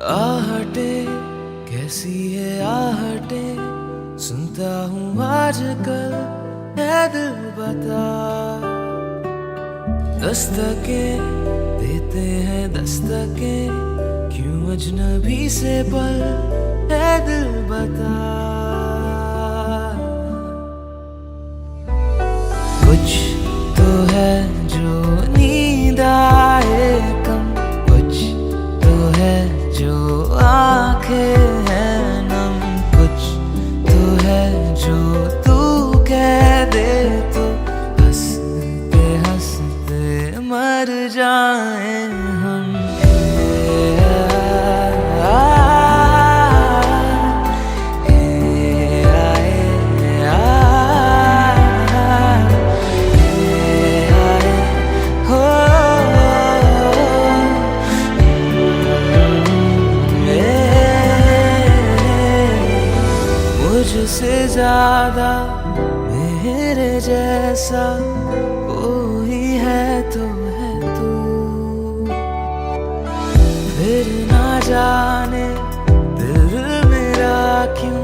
आहटे कैसी है आहटे, सुनता हूँ आजकल है दिल बता। दस्तके देते हैं दस्तके, क्यों अजनबी से पल है दिल बता। कुछ तो है जो नींद आए कम, कुछ तो है जो आंखें हैं नम, कुछ तो है जो तू कह दे तो हंसते हंसते मर जाए हम। मुझसे ज्यादा मेरे जैसा कोई है तो है तू, फिर ना जाने दिल मेरा क्यों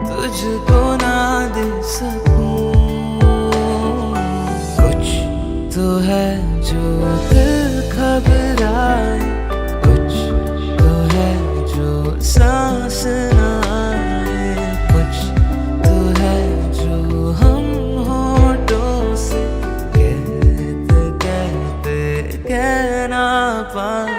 तुझको ना दे सकूं। कुछ तो है जो दिल घबराए, कुछ तो है जो सांस ना आए, कुछ तो है जो हम होठों से कहते कहते कह ना पाए।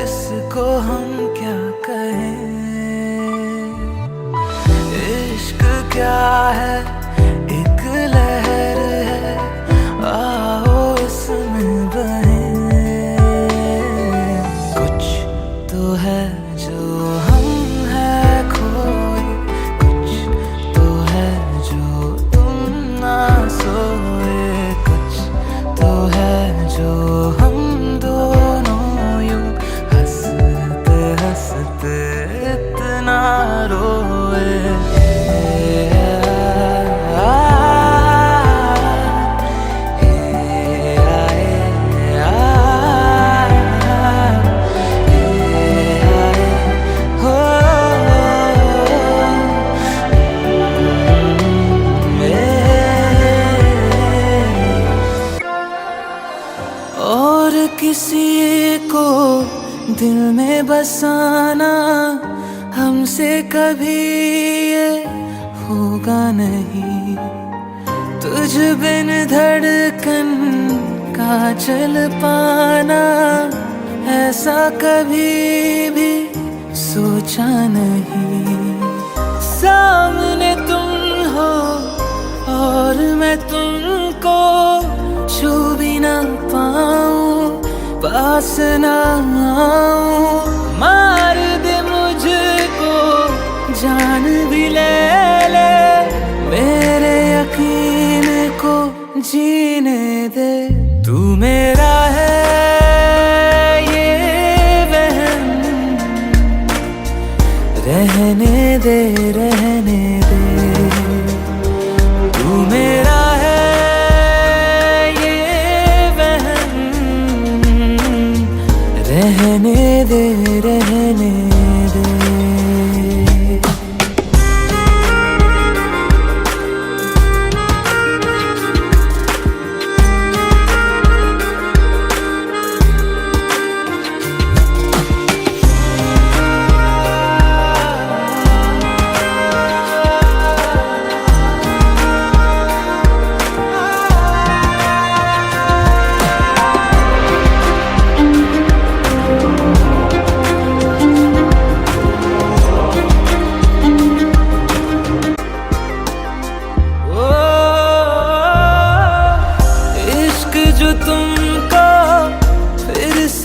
इसको हम क्या कहें, इश्क क्या है एक लहर है, आओ इसमें बहें। कुछ तो है जो हम हैं खोए, कुछ तो है जो तुम ना सोए, कुछ तो है जो हम इतना रोए। और किसी को दिल में बसाना हमसे कभी ये होगा नहीं, तुझ बिन धड़कन का चल पाना ऐसा कभी भी सोचा नहीं। सामने तुम हो और मैं तुमको छू भी ना पाऊं, पास ना आऊं, मार दे मुझको जान भी ले ले, मेरे यकीन को जीने दे। तू मेरा है ये वहम, रहने दे रहने दे। तू मेरा है रहने दे रहने दे।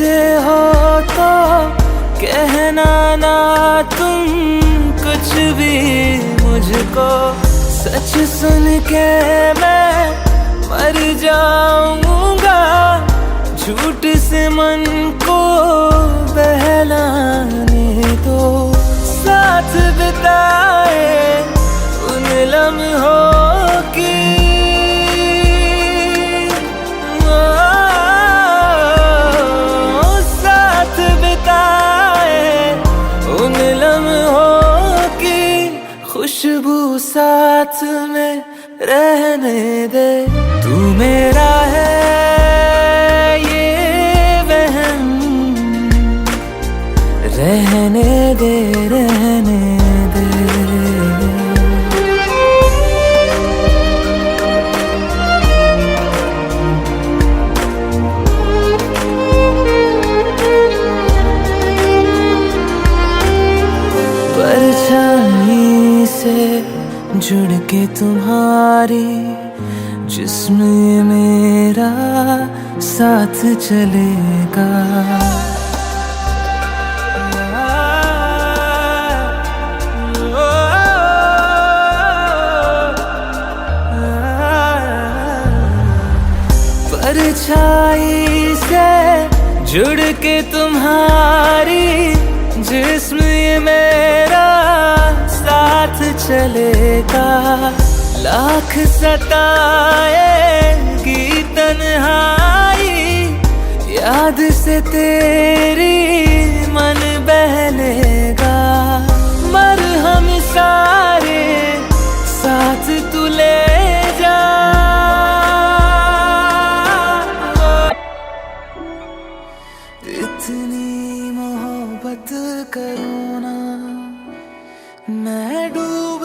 मुझसे हो तो कहना ना तुम कुछ भी मुझको, सच सुन के मैं मर जाऊंगा। झूठ से मन को बहलाने दो, साथ बिताए उन लम्हों की साथ बिताए उन लम्हों की खुशबू साथ में रहने दे। तू मेरा है ये वहम, रहने दे रहने दे। परछाई से जुड़ के तुम्हारी जिस्म ये मेरा साथ चलेगा। परछाई से जुड़ के तुम्हारी जिस्म ये मेरा साथ चलेगा। लाख सताएगी तन्हाई, याद से तेरी मन बहलेगा। मरहम सारे साथ तू ले जा, इतनी मोहब्बत करो ना मैं डूब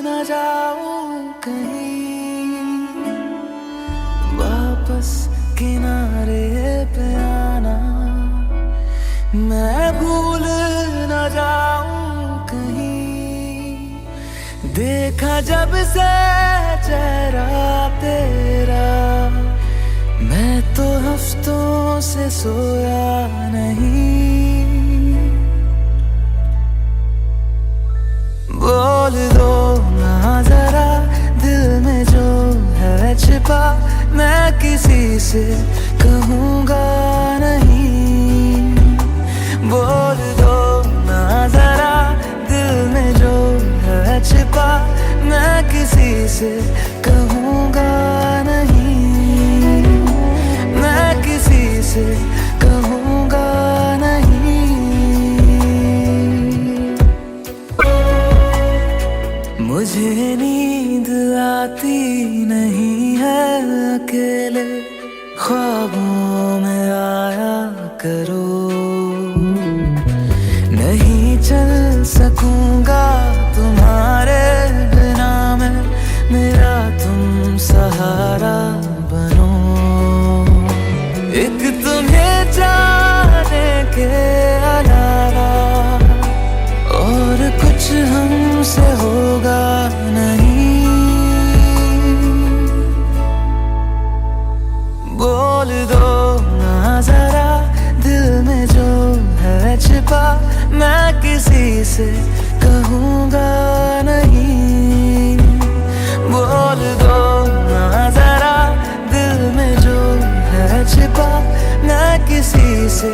न जाऊं कहीं। वापस किनारे पे आना, मैं भूल न जाऊं कहीं। देखा जब से चेहरा तेरा, मैं तो हफ्तों से सोया नहीं। बोल दो ना जरा दिल में जो है छिपा, मैं किसी से कहूँगा नहीं। बोल दो ना जरा दिल में जो है छिपा, मैं किसी से कहूँगा नहीं। मैं किसी से कहूँगा नहीं। मुझे नींद आती नहीं है अकेले, ख्वाबों में आया करो। नहीं चल सकूंगा तुम्हारे बिना मैं, मेरा तुम सहारा बनो। एक तुम्हें जाने के अलावा और कुछ हमसे होगा नहीं। बोल दो ना जरा दिल में जो है छिपा, मैं किसी से कहूँगा नहीं। बोल दो ना जरा दिल में जो है छिपा, मैं किसी से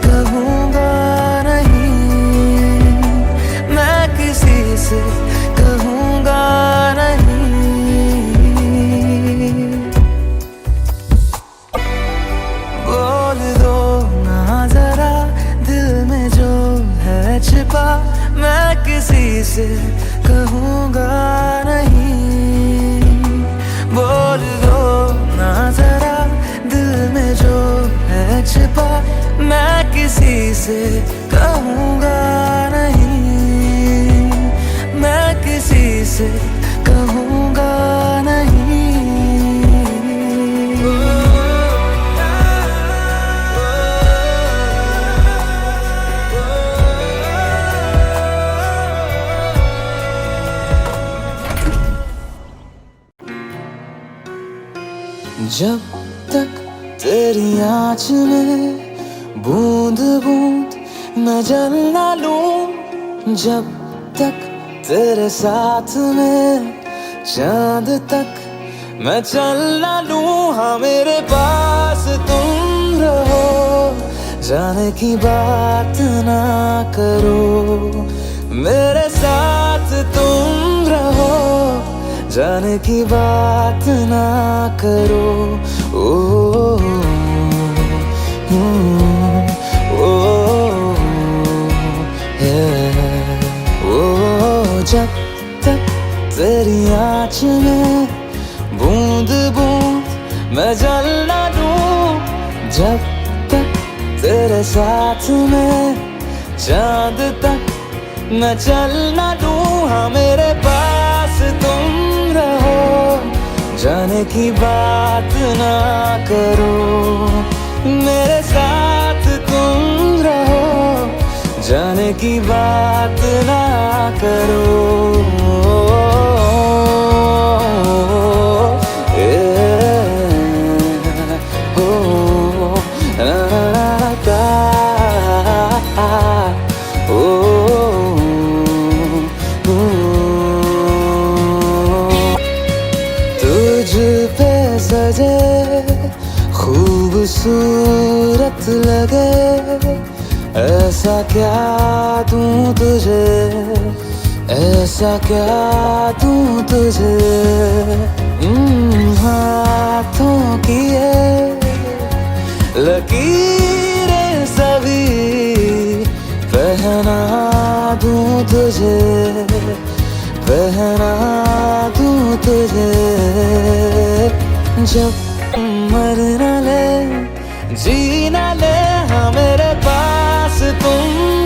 कहूँगा नहीं। मैं किसी से कहूँगा नहीं। बोल दो ना जरा दिल में जो है छिपा, मैं किसी से कहूँगा नहीं। बोल दो ना जरा दिल में जो है छिपा, मैं किसी से कहूँगा नहीं। मैं किसी से कहूँगा नहीं। जब तक तेरी आँच में बूंद बूंद मैं जल ना लूं जब तक तेरे साथ में, चांद तक मैं चल ना लूं। हाँ मेरे पास तुम रहो, जाने की बात ना करो। मेरे साथ तुम रहो, जाने की बात ना करो। ओ जब तक तेरी आँच में बूंद बूंद मैं जल ना लूं, जब तक तेरे साथ में, चांद तक मैं चल ना लूं। हाँ मेरे पास तुम रहो, जाने की बात ना करो। मेरे साथ तुम रहो, जाने की बात ना करो। तुझ पे सजे खूबसूरत लगे, ऐसा क्या दूं तुझे, ऐसा क्या दूं तुझे। हाथों की ये लकीरें सभी पहना दूं तुझे, पहना दूं तुझे। जब मर न ले जी न ले, हाँ मेरे पास तुम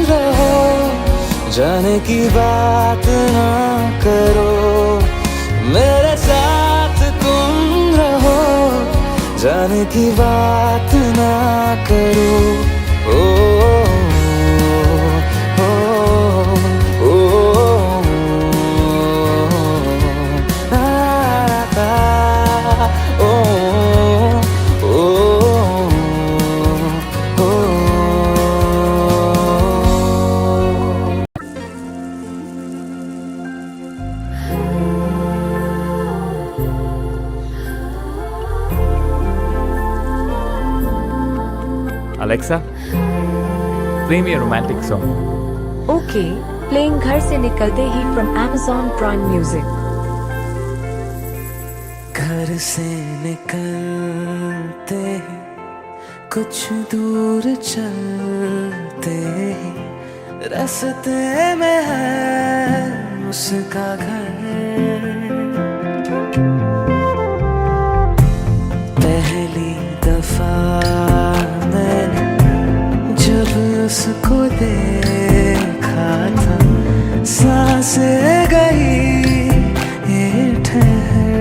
रहो, जाने की बात ना करो। मेरे साथ तुम रहो, जाने की बात ना करो। Alexa, play me a romantic song. Okay, playing घर से निकलते ही from Amazon Prime Music. घर से निकलते ही कुछ दूर चलते ही रास्ते में है उसका घर। पहली दफा मैंने जब उसको देखा था, सांसें गई ये ठहर,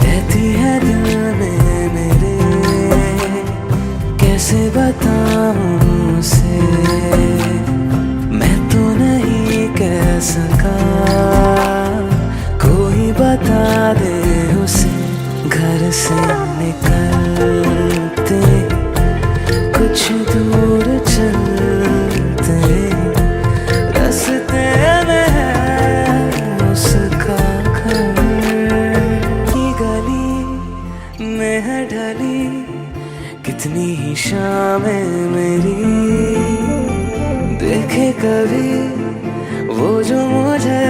रहती है दिल में मेरे, कैसे बताऊं उसे, मैं तो नहीं कह सका, कोई बता दे उसे। घर से निकलते कुछ दूर चलते, रास्ते में है उसका घर। गली में है ढली कितनी ही शामें मेरी, देखे कभी वो जो मुझे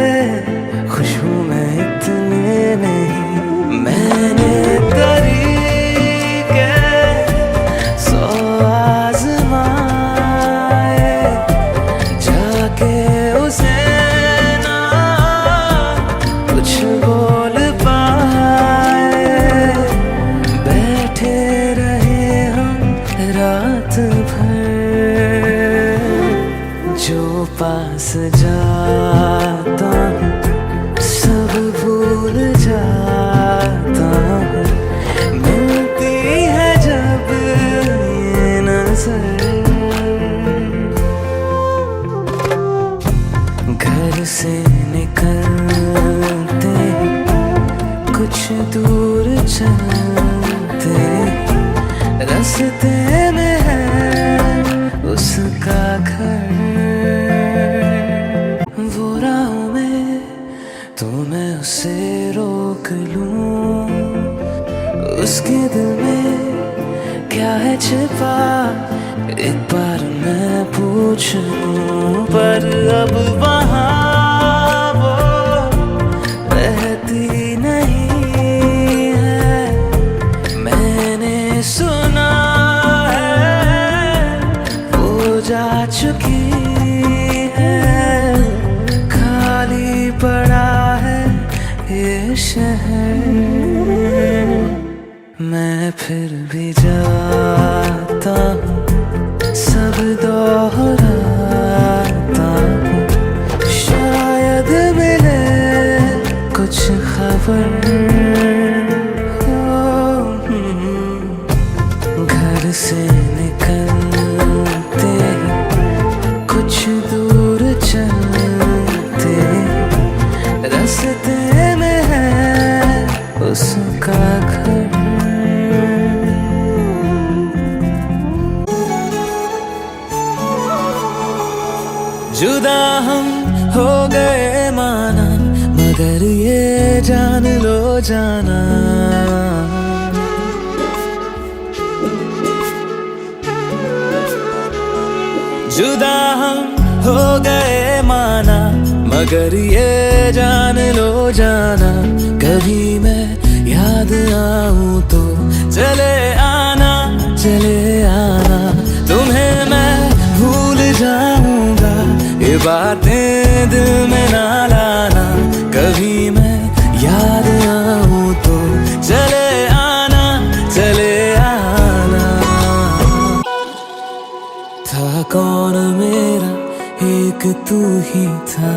खुशबू में इतने नहीं। मैंने तरीके 100 आज़माए, जाके उसे ना कुछ बोल पाए। बैठे रहे हम रात भर, जो पास जाता हूँ सब भूल जाता हूँ, मिलती है जब ये नजर। घर से निकलते कुछ दूर चलते, रास्ते में है उसका घर। वो राहों में तो मैं उसे रोक लूं, उसके दिल में क्या है छिपा एक बार मैं पूछ लूं। पर अब वहाँ वो रहती नहीं है, मैंने सुना है वो जा चुकी है। खाली पड़ा है ये शहर, मैं फिर भी जाता हूँ, सब दोहराता हूँ। शायद मिले कुछ खबर, घर से निकलते ही कुछ दूर चलते रास्ते में है उसका घर। जुदा हम हो गए माना, मगर ये जान लो जाना, जुदा हम हो गए माना, मगर ये जान लो जाना। कभी मैं याद आऊं तो चले आना, चले आना। तुम्हें मैं भूल जाऊंगा, ये बातें दिल में ना लाना। कभी मैं याद आऊं तो चले आना, चले आना। था कौन मेरा एक तू ही था,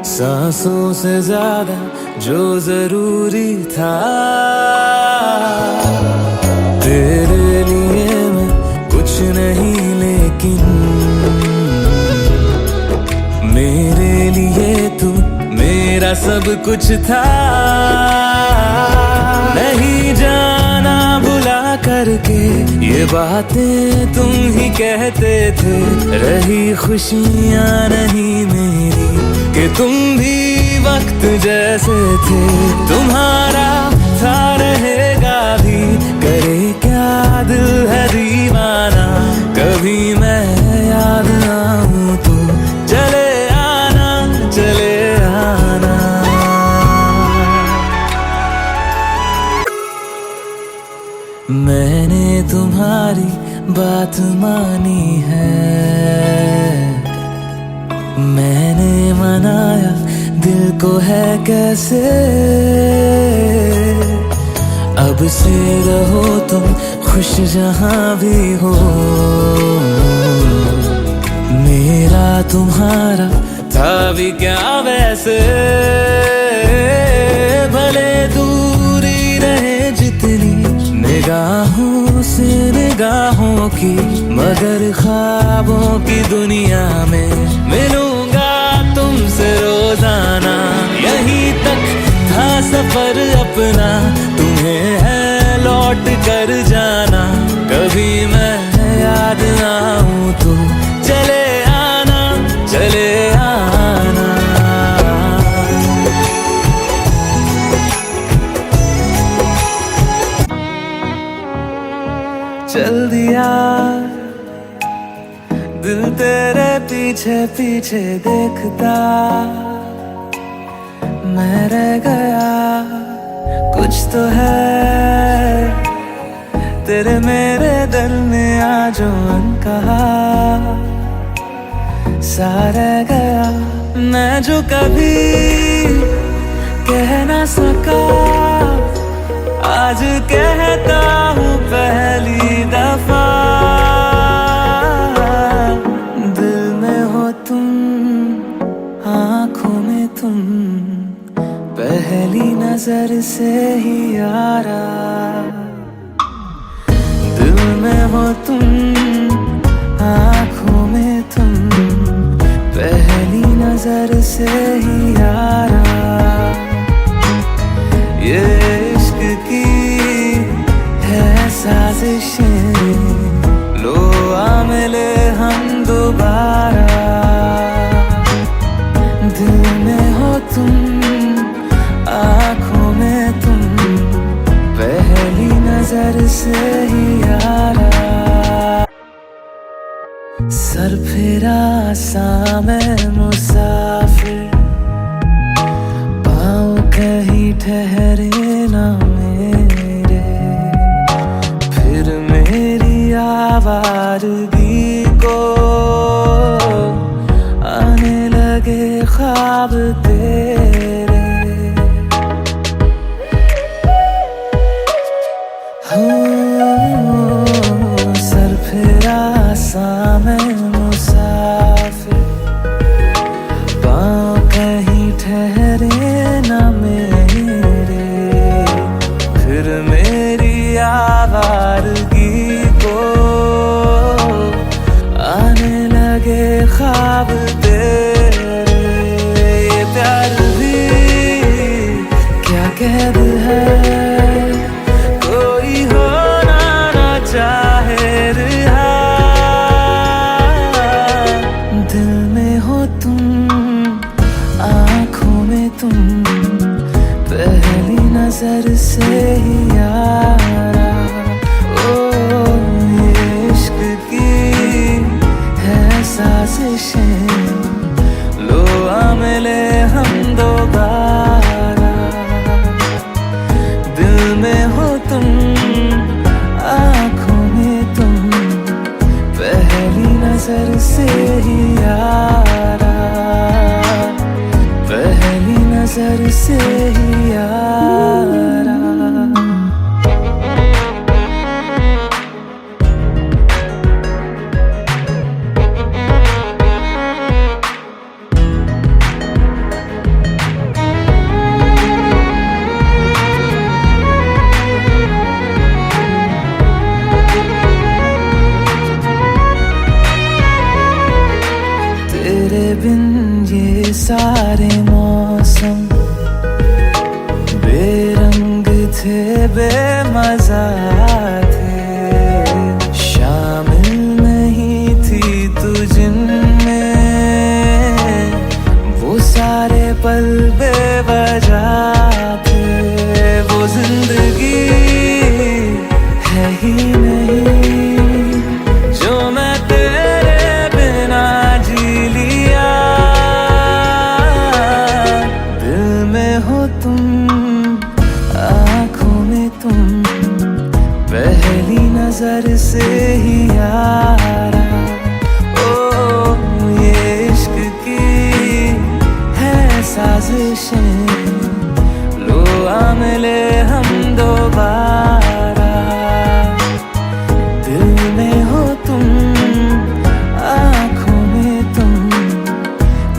सांसों से ज्यादा जो जरूरी था। तेरे लिए मैं कुछ नहीं, लेकिन मेरे लिए तू मेरा सब कुछ था। नहीं जाना भुला करके ये बातें तुम ही कहते थे। रही खुशियाँ नहीं मेरी कि तुम भी वक्त जैसे थे। तुम्हारा था रहेगा भी, करे क्या दिल है दीवाना। कभी मैं याद आऊं तो चले आना, चले आना। मैंने तुम्हारी बात मानी है, मैंने मनाया दिल को है कैसे। अब से रहो तुम खुश जहां भी हो, मेरा तुम्हारा था भी क्या वैसे। भले दूरी रहे जितनी निगाहों से निगाहों की, मगर ख्वाबों की दुनिया में मिलूंगा तुमसे रोजाना। यहीं तक था सफर अपना, तुम्हें है लौट कर जाना। कभी मैं याद आऊं तो चले आना, चले आना। चल दिया दिल तेरे पीछे पीछे देखता, मैं रह गया कुछ तो है तेरे मेरे दिल में आज अनकहा सा रह गया। मैं जो कभी कह ना सका आज कहता हूँ पहली दफा। दिल में हो तुम, आँखों में तुम, पहली नजर से ही यारा। दिल में हो तुम, आँखों में तुम, पहली नजर से ही यारा। ये इश्क की नजर से ही यारा, सर फिरा सा मैं मुसाफिर, पाँव कहीं ठहरे ना मेरे, फिर मेरी आवारगी को आने लगे ख्वाब तेरे। सर फिरा सा मैं मुसाफिर, पाँव कहीं ठहरे ना मेरे, फिर मेरी आवारगी को आने लगे ख्वाब तेरे। ये प्यार भी क्या कैद है, कोई होना ना चाहे रिहा, दिल में हो तुम, आँखों में तुम, पहली नजर से ही यारा। ओ ये इश्क की है साजिशें, लो आ मिले हम दोबारा, दिल में हो तुम, आँखों में तुम, पहली नजर से ही यारा, पहली नजर से ही यारा। तेरे बिन ये सारे मौसम बेरंग थे, बेमजा थे, शामिल नहीं थी तू जिनमें, वो सारे पल बेवजह थे, वो जिंदगी है ही नहीं जो मैं तेरे बिना जी लिया, दिल में हो तुम, आँखों में तुम, पहली नजर से ही यारा। ओ ये इश्क की है साजिशें, लो आ मिले हम दोबारा, दिल में हो तुम, आँखों में तुम,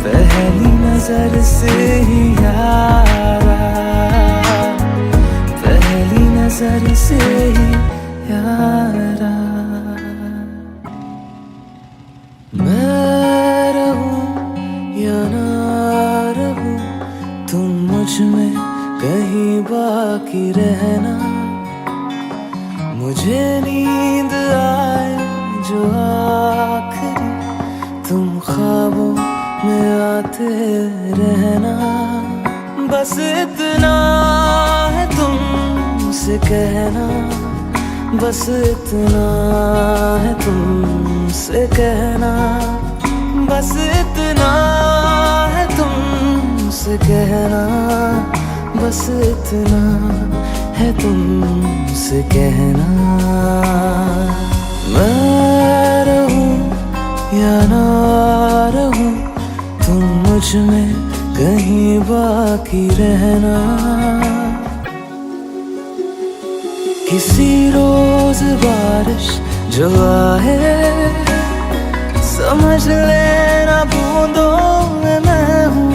पहली नजर से ही यारा, पहली नजर से ही यारा। मैं रहूं या ना रहूं, तुम मुझ में कहीं बाकी रहना, मुझे नींद आए जो आखिरी, तुम ख्वाबों में आते रहना, बस इतना है तुमसे कहना, बस इतना है तुमसे कहना, बस इतना है तुमसे कहना, बस इतना है तुमसे कहना। मैं रहूं या ना रहूं, तुम मुझ में कहीं बाकी रहना, किसी रोज बारिश जो आए, समझ लेना बूंदों में मैं हूँ,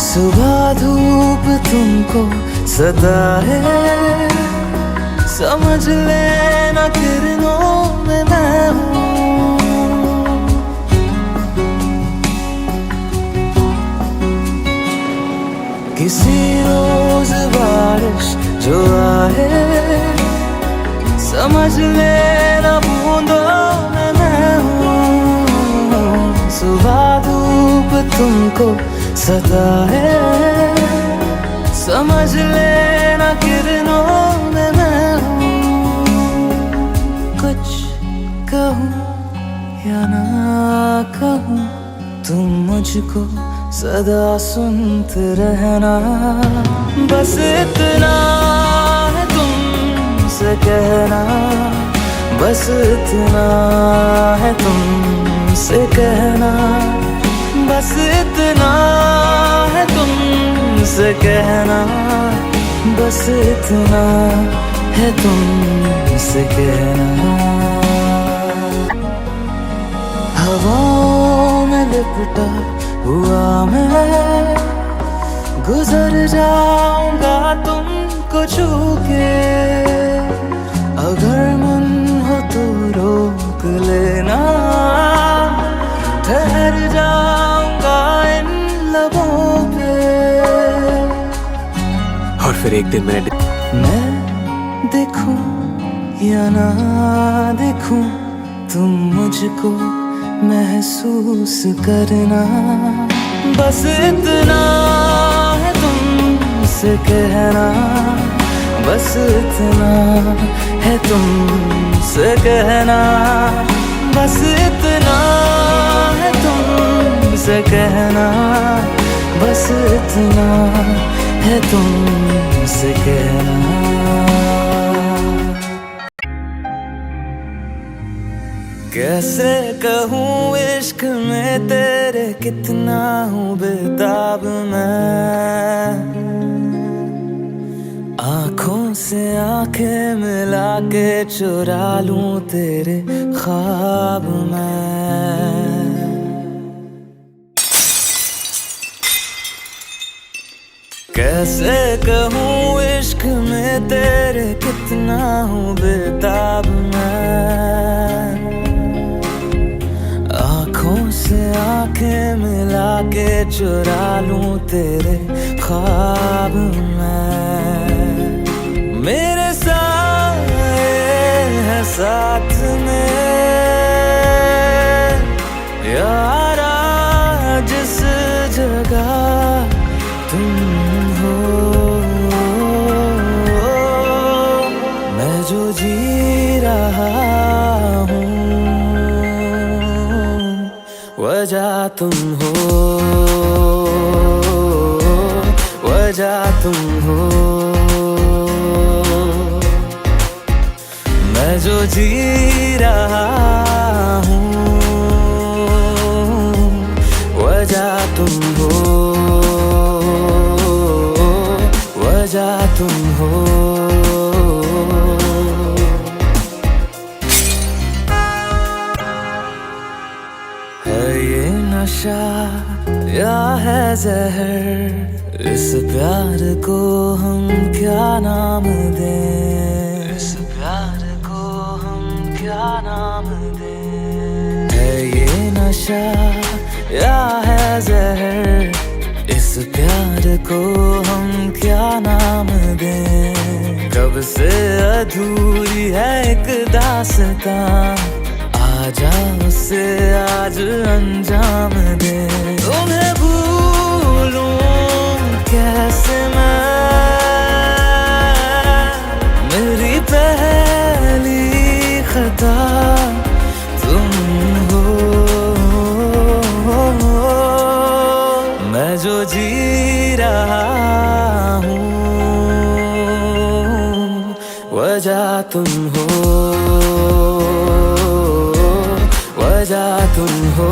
सुबह धूप तुमको सदा है, समझ लेना किरणों में मैं हूँ, किसी रोज बारिश जो आए, समझ लेना बूंदों में मैं हूँ, सुबह धूप तुमको सदा है, समझ लेना किरणों में मैं तुम मुझको सदा सुनते रहना, बस इतना है तुमसे कहना, बस इतना है तुमसे कहना, बस इतना है तुमसे कहना, बस इतना है तुमसे कहना। हवाओं में लिपटा हुआ मैं गुजर जाऊंगा तुमको छू के, अगर मन हो तो रोक लेना, ठहर जाऊंगा इन लबों पे। और फिर एक दिन मैं देखूं या ना देखूं, तुम मुझको महसूस करना, बस इतना है तुमसे कहना, बस इतना है तुमसे कहना, बस इतना है तुमसे कहना, बस इतना है तुमसे कहना। कैसे कहूँ इश्क में तेरे कितना हूँ बेताब मैं, आँखों से आंखें मिला के चुरा लूं तेरे ख्वाब मैं। कैसे कहूँ इश्क में तेरे कितना हूँ बेताब मैं, आँखों से आंखें मिला के चुरा लूं तेरे ख्वाब मैं। मेरे साए हैं साथ में यारा, जिस जगह तुम हो, मैं जो जी रहा हूँ वजह तुम हो, वजह तुम हो, मैं जो जी रहा हूँ वजह तुम हो, वजह तुम हो। है ये नशा या है जहर, इस प्यार को हम क्या नाम दें, इस प्यार को हम क्या नाम दें। है ये नशा या है जहर, इस प्यार को हम क्या नाम दें। कब से अधूरी है एक दास्तां, आजा उसे आज अंजाम दे। तुम्हें भूलूं कैसे मैं, मेरी पहली खता तुम हो, मैं जो जी रहा हूँ वजह तुम हो, वजह तुम हो।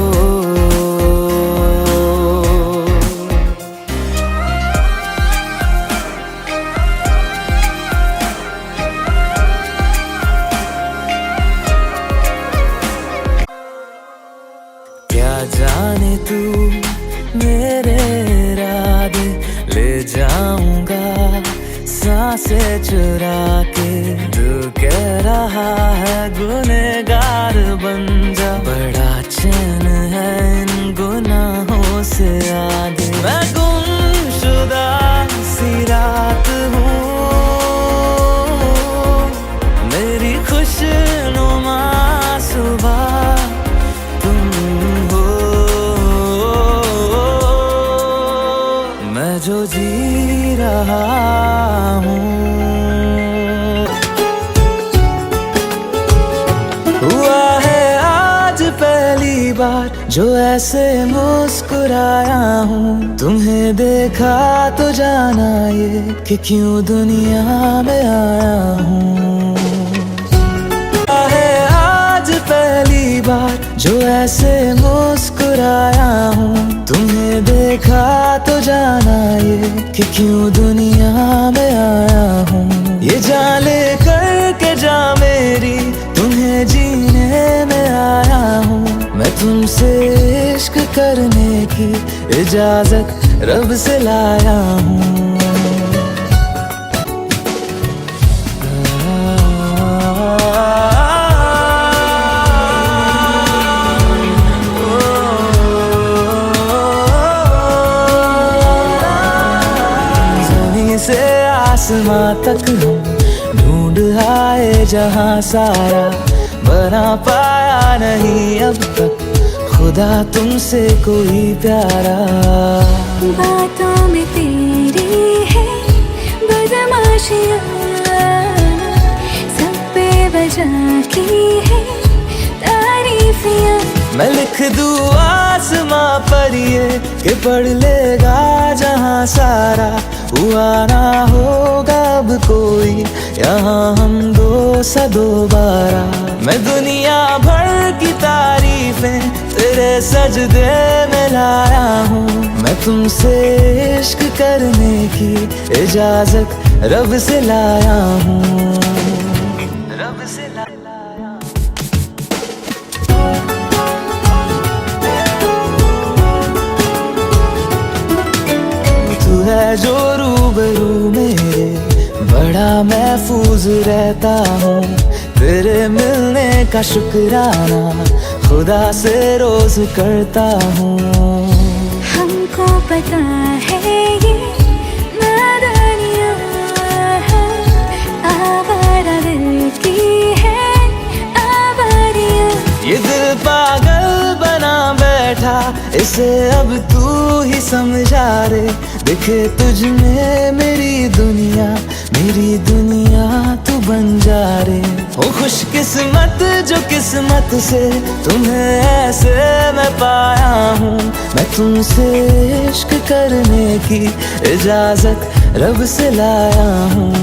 क्या जाने तू मेरे इरादे ले जाऊंगा सांसें चुरा के, तू कह रहा है गुनहगार बन जा, बड़ा चैन है इन गुनाहों से आगे। मैं गुमशुदा सी रात हूँ, मेरी खुशनुमा सुबह तुम हो, मैं जो जी रहा हूँ। जो ऐसे मुस्कुराया हूँ। तुम्हें देखा तो जाना ये कि क्यों दुनिया में आया हूँ। है आज पहली बार जो ऐसे मुस्कुराया हूँ। तुम्हें देखा तो जाना ये कि क्यों दुनिया में आया हूँ। ये जान ले करके जा मेरी, तुम्हें जीने में आया हूँ। मैं तुमसे इश्क करने की इजाजत रब से लाया हूँ। ज़मीं से आसमां तक हम ढूंढ आए जहां सारा, बना पाया नहीं अब तक खुदा तुमसे कोई प्यारा। बातों में तेरी है बदमाशियाँ, सब पे वजह की है तारीफियाँ। मैं लिख दूँ आसमां पर ये कि पढ़ लेगा जहां सारा, हुआ ना होगा अब कोई यहाँ हम दो सा दोबारा। मैं दुनिया भर की तारीफें तेरे सजदे में लाया हूँ। मैं तुमसे इश्क करने की इजाजत रब से लाया हूँ। रब से लाया। तू है जो रूबरू मेरे, बड़ा महफूज रहता हूँ। तेरे मिलने का शुक्राना खुदा से रोज करता हूँ। हमको पता है ये नादानियाँ हैं, आवारा दिल की है आवारियाँ। ये दिल पागल बना बैठा, इसे अब तू ही समझा रे। दिखे तुझ में मेरी दुनिया तू बन जा रे। हो खुशकिस्मत जो किस्मत से तुम्हें ऐसे मैं पाया हूँ। मैं तुमसे इश्क करने की इजाजत रब से लाया हूँ।